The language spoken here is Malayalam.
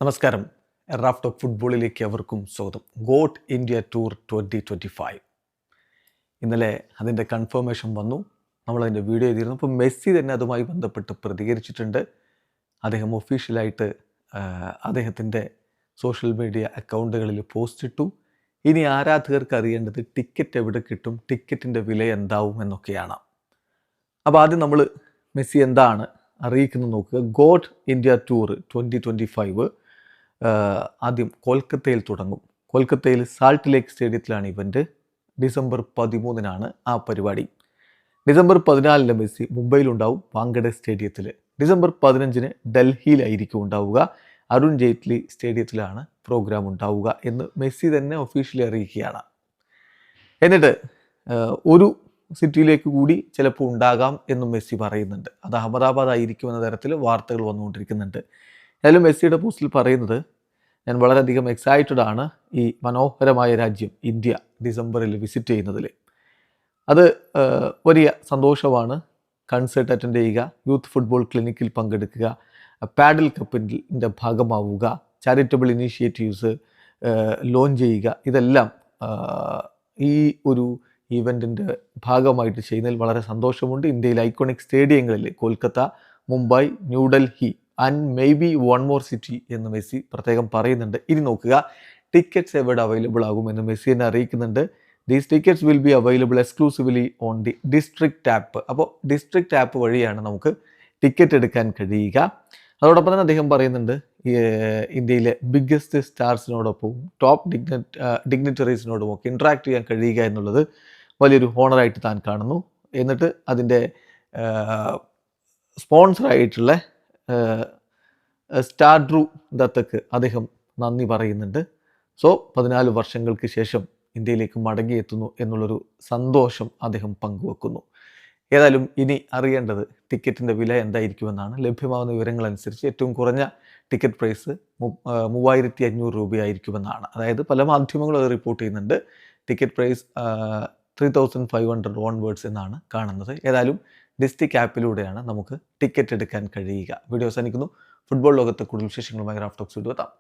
നമസ്കാരം. റാഫ് ടോക്ക് ഫുട്ബോളിലേക്ക് അവർക്കും സ്വാഗതം. ഗോട്ട് ഇന്ത്യ ടൂർ 2025 ഇന്നലെ അതിൻ്റെ കൺഫർമേഷൻ വന്നു. നമ്മളതിൻ്റെ വീഡിയോ ചെയ്തിരുന്നു. അപ്പോൾ മെസ്സി തന്നെ അതുമായി ബന്ധപ്പെട്ട് പ്രതികരിച്ചിട്ടുണ്ട്. അദ്ദേഹം ഒഫീഷ്യലായിട്ട് അദ്ദേഹത്തിൻ്റെ സോഷ്യൽ മീഡിയ അക്കൗണ്ടുകളിൽ പോസ്റ്റ് ഇട്ടു. ഇനി ആരാധകർക്ക് അറിയേണ്ടത് ടിക്കറ്റ് എവിടെ കിട്ടും, ടിക്കറ്റിൻ്റെ വില എന്താവും എന്നൊക്കെയാണ്. അപ്പോൾ ആദ്യം നമ്മൾ മെസ്സി എന്താണ് അറിയിക്കുന്നത് നോക്കുക. ഗോട്ട് ഇന്ത്യ ടൂർ 2025 ആദ്യം കൊൽക്കത്തയിൽ തുടങ്ങും. കൊൽക്കത്തയിൽ സാൾട്ട് ലേക്ക് സ്റ്റേഡിയത്തിലാണ് ഇവൻ്റ്. ഡിസംബർ 13 ആ പരിപാടി. ഡിസംബർ 14 മെസ്സി മുംബൈയിലുണ്ടാവും, വാങ്കഡെ സ്റ്റേഡിയത്തിൽ. ഡിസംബർ 15 ഡൽഹിയിലായിരിക്കും ഉണ്ടാവുക. അരുൺ ജെയ്റ്റ്ലി സ്റ്റേഡിയത്തിലാണ് പ്രോഗ്രാം ഉണ്ടാവുക എന്ന് മെസ്സി തന്നെ ഒഫീഷ്യലി അറിയിക്കുകയാണ്. എന്നിട്ട് ഒരു സിറ്റിയിലേക്ക് കൂടി ചിലപ്പോൾ ഉണ്ടാകാം എന്നും മെസ്സി പറയുന്നുണ്ട്. അത് അഹമ്മദാബാദ് ആയിരിക്കും എന്ന തരത്തിൽ വാർത്തകൾ വന്നുകൊണ്ടിരിക്കുന്നുണ്ട്. ഏതായാലും മെസ്സിയുടെ പോസ്റ്റിൽ പറയുന്നത്, ഞാൻ വളരെയധികം എക്സൈറ്റഡ് ആണ് ഈ മനോഹരമായ രാജ്യം ഇന്ത്യ ഡിസംബറിൽ വിസിറ്റ് ചെയ്യുന്നതിൽ. അത് വലിയ സന്തോഷമാണ്. കൺസേർട്ട് അറ്റൻഡ് ചെയ്യുക, യൂത്ത് ഫുട്ബോൾ ക്ലിനിക്കിൽ പങ്കെടുക്കുക, പാഡിൽ കപ്പിൻ്റെ ഭാഗമാവുക, ചാരിറ്റബിൾ ഇനീഷ്യേറ്റീവ്സ് ലോഞ്ച് ചെയ്യുക, ഇതെല്ലാം ഈ ഒരു ഈവൻറ്റിൻ്റെ ഭാഗമായിട്ട് ചെയ്യുന്നതിൽ വളരെ സന്തോഷമുണ്ട്. ഇന്ത്യയിലെ ഐക്കോണിക് സ്റ്റേഡിയങ്ങളിൽ Kolkata, Mumbai, New Delhi and may be one more city എന്ന് മെസ്സി പ്രത്യേകം പറയുന്നുണ്ട്. ഇനി നോക്കുക, ടിക്കറ്റ്സ് എവിടെ അവൈലബിൾ ആകും എന്ന് മെസ്സി തന്നെ അറിയിക്കുന്നുണ്ട്. These tickets will be available exclusively on the district app. അപ്പോൾ ഡിസ്ട്രിക്റ്റ് ആപ്പ് വഴിയാണ് നമുക്ക് ടിക്കറ്റ് എടുക്കാൻ കഴിയുക. അതോടൊപ്പം തന്നെ അദ്ദേഹം പറയുന്നുണ്ട്, ഇന്ത്യയിലെ ബിഗ്ഗസ്റ്റ് സ്റ്റാർസിനോടൊപ്പവും ടോപ്പ് ഡിഗ്നിറ്ററീസിനോടും ഒക്കെ ഇൻട്രാക്ട് ചെയ്യാൻ കഴിയുക എന്നുള്ളത് വലിയൊരു ഹോണറായിട്ട് താൻ കാണുന്നു. എന്നിട്ട് അതിൻ്റെ സ്പോൺസറായിട്ടുള്ള സ്റ്റാർഡ്രു ദത്തക്ക് അദ്ദേഹം നന്ദി പറയുന്നുണ്ട്. 14 വർഷങ്ങൾക്ക് ശേഷം ഇന്ത്യയിലേക്ക് മടങ്ങിയെത്തുന്നു എന്നുള്ളൊരു സന്തോഷം അദ്ദേഹം പങ്കുവെക്കുന്നു. ഏതായാലും ഇനി അറിയേണ്ടത് ടിക്കറ്റിൻ്റെ വില എന്തായിരിക്കുമെന്നാണ്. ലഭ്യമാകുന്ന വിവരങ്ങളനുസരിച്ച് ഏറ്റവും കുറഞ്ഞ ടിക്കറ്റ് പ്രൈസ് 3500 രൂപയായിരിക്കുമെന്നാണ്. അതായത് പല മാധ്യമങ്ങളും അത് റിപ്പോർട്ട് ചെയ്യുന്നുണ്ട്. ടിക്കറ്റ് പ്രൈസ് 3500 ഓൺവേർഡ്സ് എന്നാണ് കാണുന്നത്. ഏതായാലും ഡിസ്ട്രിക്റ്റ് ആപ്പിലൂടെയാണ് നമുക്ക് ടിക്കറ്റ് എടുക്കാൻ കഴിയുക. വീഡിയോ അവസാനിക്കുന്നു. ഫുട്ബോൾ ലോകത്തെ കൂടുതൽ വിശേഷങ്ങളുമായി റാഫ് ടോക്സ് വീണ്ടും എത്താം.